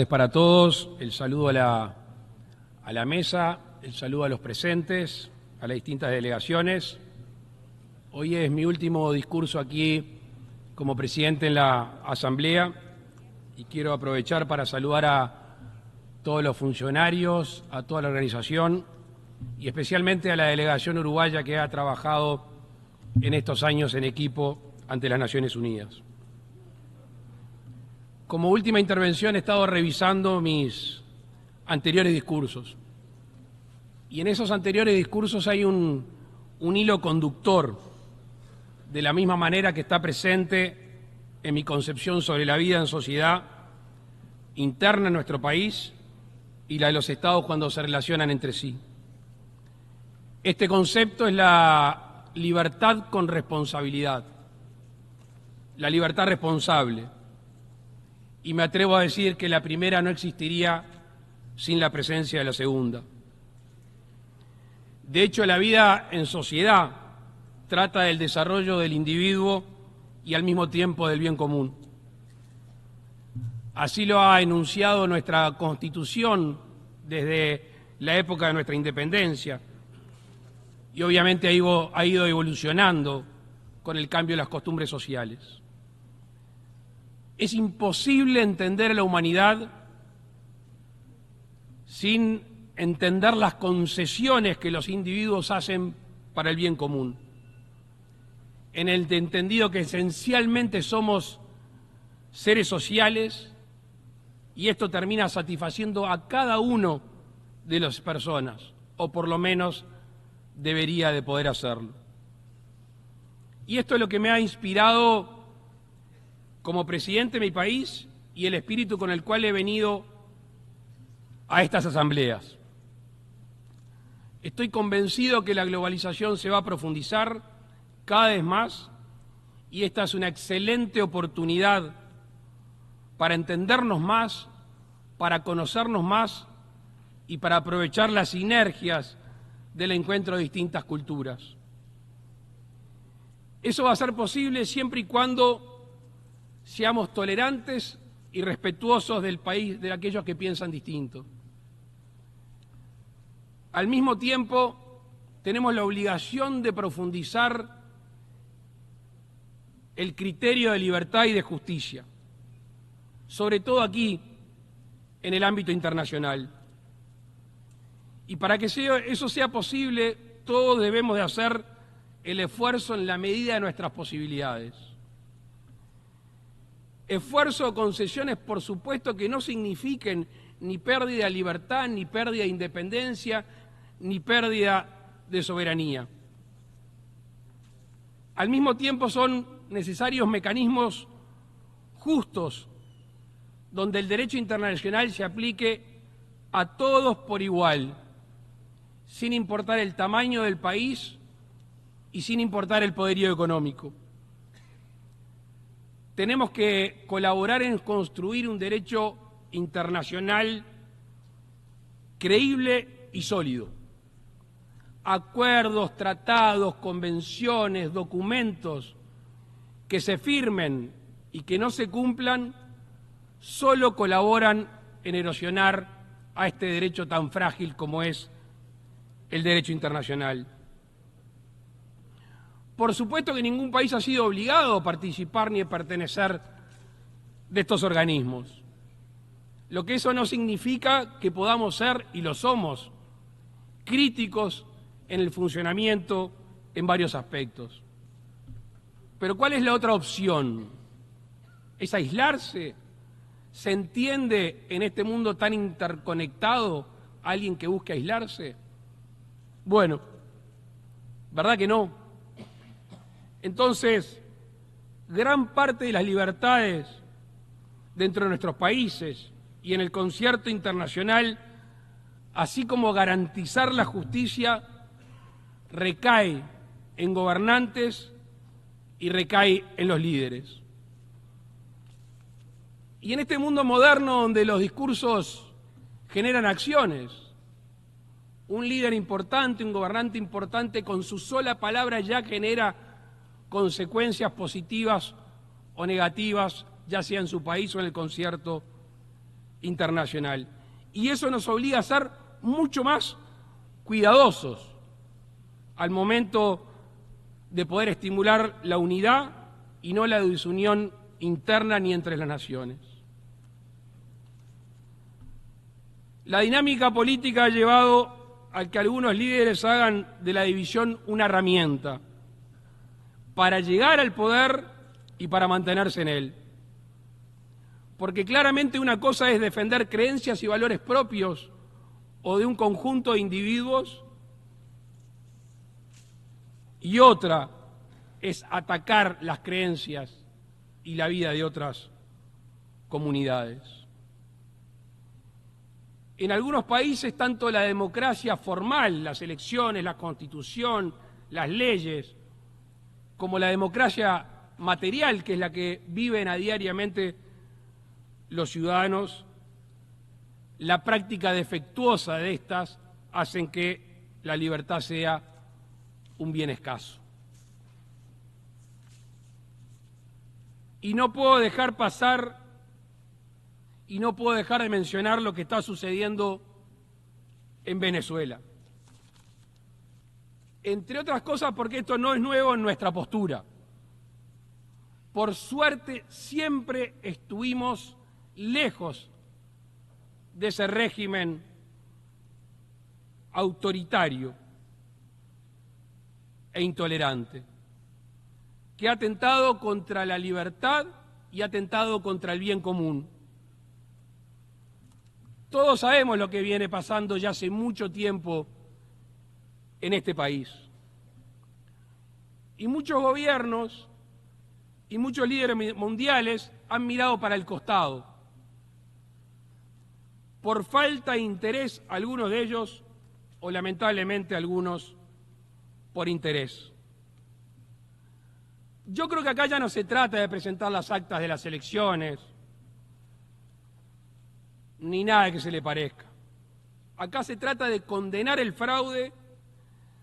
Para todos, el saludo a la mesa, el saludo a los presentes, a las distintas delegaciones. Hoy es mi último discurso aquí como presidente en la Asamblea y quiero aprovechar para saludar a todos los funcionarios, a toda la organización y especialmente a la delegación uruguaya que ha trabajado en estos años en equipo ante las Naciones Unidas. Como última intervención he estado revisando mis anteriores discursos y en esos anteriores discursos hay un hilo conductor, de la misma manera que está presente en mi concepción sobre la vida en sociedad interna en nuestro país y la de los estados cuando se relacionan entre sí. Este concepto es la libertad con responsabilidad, la libertad responsable. Y me atrevo a decir que la primera no existiría sin la presencia de la segunda. De hecho, la vida en sociedad trata del desarrollo del individuo y al mismo tiempo del bien común. Así lo ha enunciado nuestra Constitución desde la época de nuestra independencia y obviamente ha ido evolucionando con el cambio de las costumbres sociales. Es imposible entender a la humanidad sin entender las concesiones que los individuos hacen para el bien común. En el entendido que esencialmente somos seres sociales y esto termina satisfaciendo a cada uno de las personas, o por lo menos debería de poder hacerlo. Y esto es lo que me ha inspirado como presidente de mi país y el espíritu con el cual he venido a estas asambleas. Estoy convencido que la globalización se va a profundizar cada vez más y esta es una excelente oportunidad para entendernos más, para conocernos más y para aprovechar las sinergias del encuentro de distintas culturas. Eso va a ser posible siempre y cuando seamos tolerantes y respetuosos del país, de aquellos que piensan distinto. Al mismo tiempo, tenemos la obligación de profundizar el criterio de libertad y de justicia, sobre todo aquí, en el ámbito internacional. Y para que eso sea posible, todos debemos de hacer el esfuerzo en la medida de nuestras posibilidades. Esfuerzo o concesiones, por supuesto, que no signifiquen ni pérdida de libertad, ni pérdida de independencia, ni pérdida de soberanía. Al mismo tiempo son necesarios mecanismos justos, donde el derecho internacional se aplique a todos por igual, sin importar el tamaño del país y sin importar el poderío económico. Tenemos que colaborar en construir un derecho internacional creíble y sólido. Acuerdos, tratados, convenciones, documentos que se firmen y que no se cumplan solo colaboran en erosionar a este derecho tan frágil como es el derecho internacional. Por supuesto que ningún país ha sido obligado a participar ni a pertenecer de estos organismos. Lo que eso no significa que podamos ser, y lo somos, críticos en el funcionamiento en varios aspectos. Pero ¿cuál es la otra opción? ¿Es aislarse? ¿Se entiende en este mundo tan interconectado a alguien que busque aislarse? Bueno, ¿verdad que no? Entonces, gran parte de las libertades dentro de nuestros países y en el concierto internacional, así como garantizar la justicia, recae en gobernantes y recae en los líderes. Y en este mundo moderno donde los discursos generan acciones, un líder importante, un gobernante importante, con su sola palabra ya genera consecuencias positivas o negativas, ya sea en su país o en el concierto internacional. Y eso nos obliga a ser mucho más cuidadosos al momento de poder estimular la unidad y no la desunión interna ni entre las naciones. La dinámica política ha llevado a que algunos líderes hagan de la división una herramienta para llegar al poder y para mantenerse en él. Porque claramente una cosa es defender creencias y valores propios o de un conjunto de individuos, y otra es atacar las creencias y la vida de otras comunidades. En algunos países, tanto la democracia formal, las elecciones, la constitución, las leyes, como la democracia material, que es la que viven a diariamente los ciudadanos, la práctica defectuosa de estas hacen que la libertad sea un bien escaso. Y no puedo dejar pasar y no puedo dejar de mencionar lo que está sucediendo en Venezuela. Entre otras cosas porque esto no es nuevo en nuestra postura. Por suerte siempre estuvimos lejos de ese régimen autoritario e intolerante, que ha atentado contra la libertad y ha atentado contra el bien común. Todos sabemos lo que viene pasando ya hace mucho tiempo en este país. Y muchos gobiernos y muchos líderes mundiales han mirado para el costado. Por falta de interés, algunos de ellos, o lamentablemente algunos, por interés. Yo creo que acá ya no se trata de presentar las actas de las elecciones, ni nada que se le parezca. Acá se trata de condenar el fraude,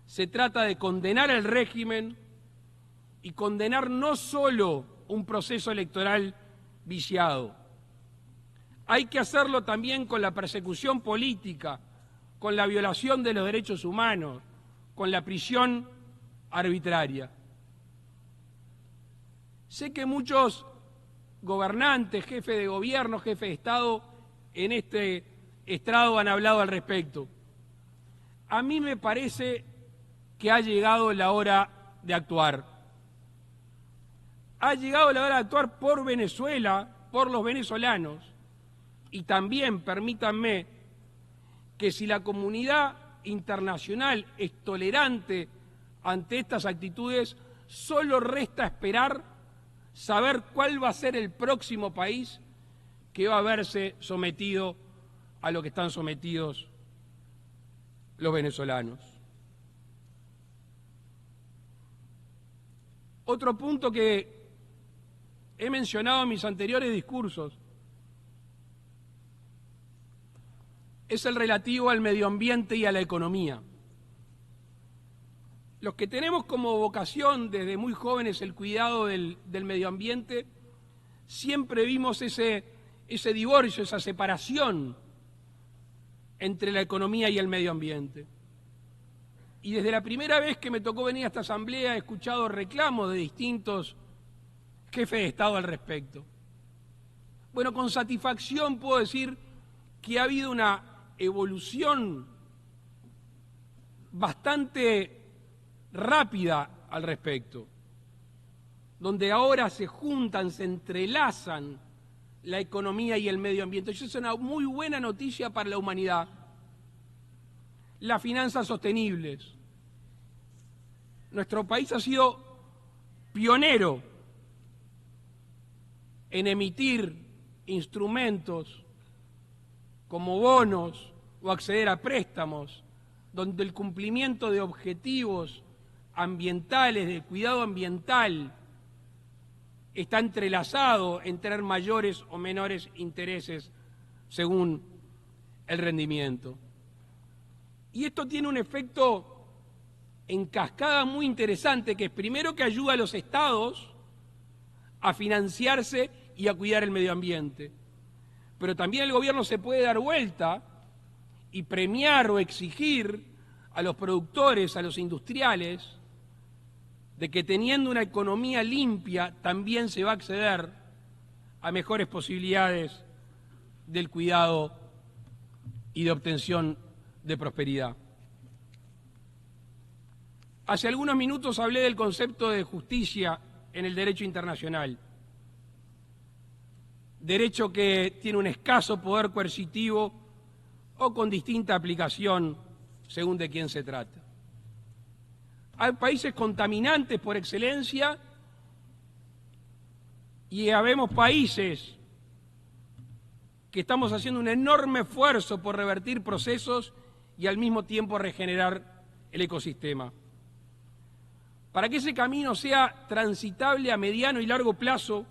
se trata de condenar el régimen y condenar no solo un proceso electoral viciado. Hay que hacerlo también con la persecución política, con la violación de los derechos humanos, con la prisión arbitraria. Sé que muchos gobernantes, jefes de gobierno, jefes de Estado, en este estrado han hablado al respecto. A mí me parece que ha llegado la hora de actuar. Ha llegado la hora de actuar por Venezuela, por los venezolanos. Y también, permítanme, que si la comunidad internacional es tolerante ante estas actitudes, solo resta esperar saber cuál va a ser el próximo país que va a verse sometido a lo que están sometidos los venezolanos. Otro punto que he mencionado en mis anteriores discursos es el relativo al medio ambiente y a la economía. Los que tenemos como vocación desde muy jóvenes el cuidado del medio ambiente, siempre vimos ese divorcio, esa separación entre la economía y el medio ambiente. Y desde la primera vez que me tocó venir a esta asamblea he escuchado reclamos de distintos jefes de Estado al respecto. Bueno, con satisfacción puedo decir que ha habido una evolución bastante rápida al respecto, donde ahora se juntan, se entrelazan la economía y el medio ambiente. Eso es una muy buena noticia para la humanidad. Las finanzas sostenibles. Nuestro país ha sido pionero en emitir instrumentos como bonos o acceder a préstamos, donde el cumplimiento de objetivos ambientales, de cuidado ambiental, está entrelazado en tener mayores o menores intereses según el rendimiento. Y esto tiene un efecto en cascada muy interesante, que es primero que ayuda a los estados a financiarse y a cuidar el medio ambiente. pero también el gobierno se puede dar vuelta y premiar o exigir a los productores, a los industriales, de que teniendo una economía limpia también se va a acceder a mejores posibilidades del cuidado y de obtención de prosperidad. Hace algunos minutos hablé del concepto de justicia en el derecho internacional, derecho que tiene un escaso poder coercitivo o con distinta aplicación según de quién se trata. Hay países contaminantes por excelencia y habemos países que estamos haciendo un enorme esfuerzo por revertir procesos y al mismo tiempo regenerar el ecosistema. Para que ese camino sea transitable a mediano y largo plazo,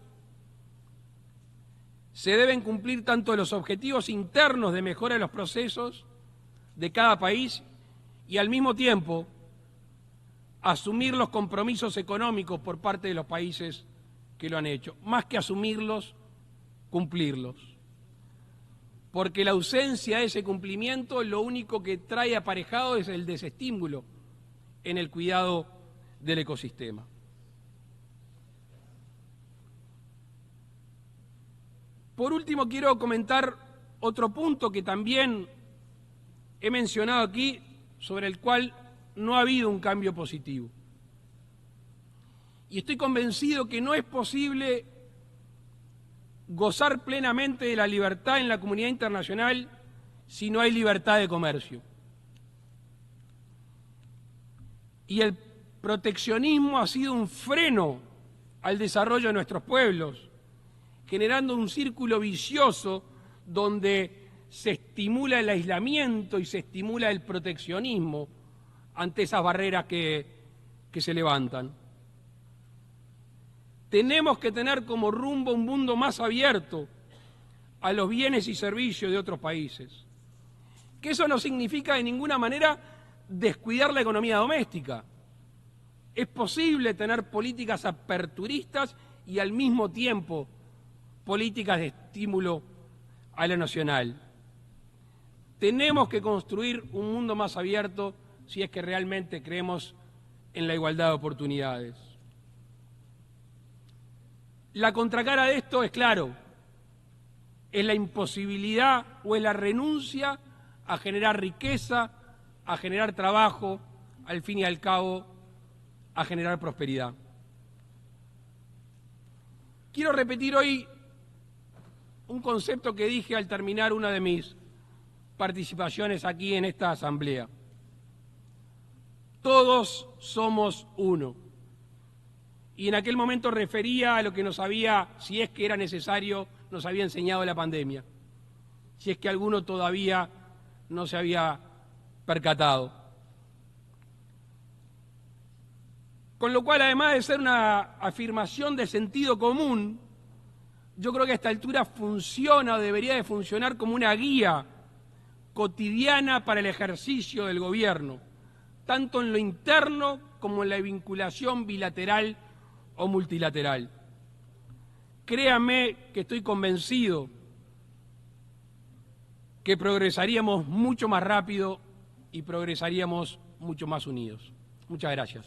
se deben cumplir tanto los objetivos internos de mejora de los procesos de cada país y al mismo tiempo asumir los compromisos económicos por parte de los países que lo han hecho. Más que asumirlos, cumplirlos. Porque la ausencia de ese cumplimiento lo único que trae aparejado es el desestímulo en el cuidado del ecosistema. Por último, quiero comentar otro punto que también he mencionado aquí, sobre el cual no ha habido un cambio positivo. Y estoy convencido que no es posible gozar plenamente de la libertad en la comunidad internacional si no hay libertad de comercio. Y el proteccionismo ha sido un freno al desarrollo de nuestros pueblos, generando un círculo vicioso donde se estimula el aislamiento y se estimula el proteccionismo ante esas barreras que se levantan. Tenemos que tener como rumbo un mundo más abierto a los bienes y servicios de otros países. Que eso no significa de ninguna manera descuidar la economía doméstica. Es posible tener políticas aperturistas y al mismo tiempo políticas de estímulo a lo nacional. Tenemos que construir un mundo más abierto si es que realmente creemos en la igualdad de oportunidades. La contracara de esto es claro, es la imposibilidad o es la renuncia a generar riqueza, a generar trabajo, al fin y al cabo, a generar prosperidad. Quiero repetir hoy un concepto que dije al terminar una de mis participaciones aquí en esta asamblea. Todos somos uno. Y en aquel momento refería a lo que nos había, si es que era necesario, nos había enseñado la pandemia. Si es que alguno todavía no se había percatado. Con lo cual, además de ser una afirmación de sentido común, yo creo que a esta altura funciona o debería de funcionar como una guía cotidiana para el ejercicio del gobierno, tanto en lo interno como en la vinculación bilateral o multilateral. Créanme que estoy convencido que progresaríamos mucho más rápido y progresaríamos mucho más unidos. Muchas gracias.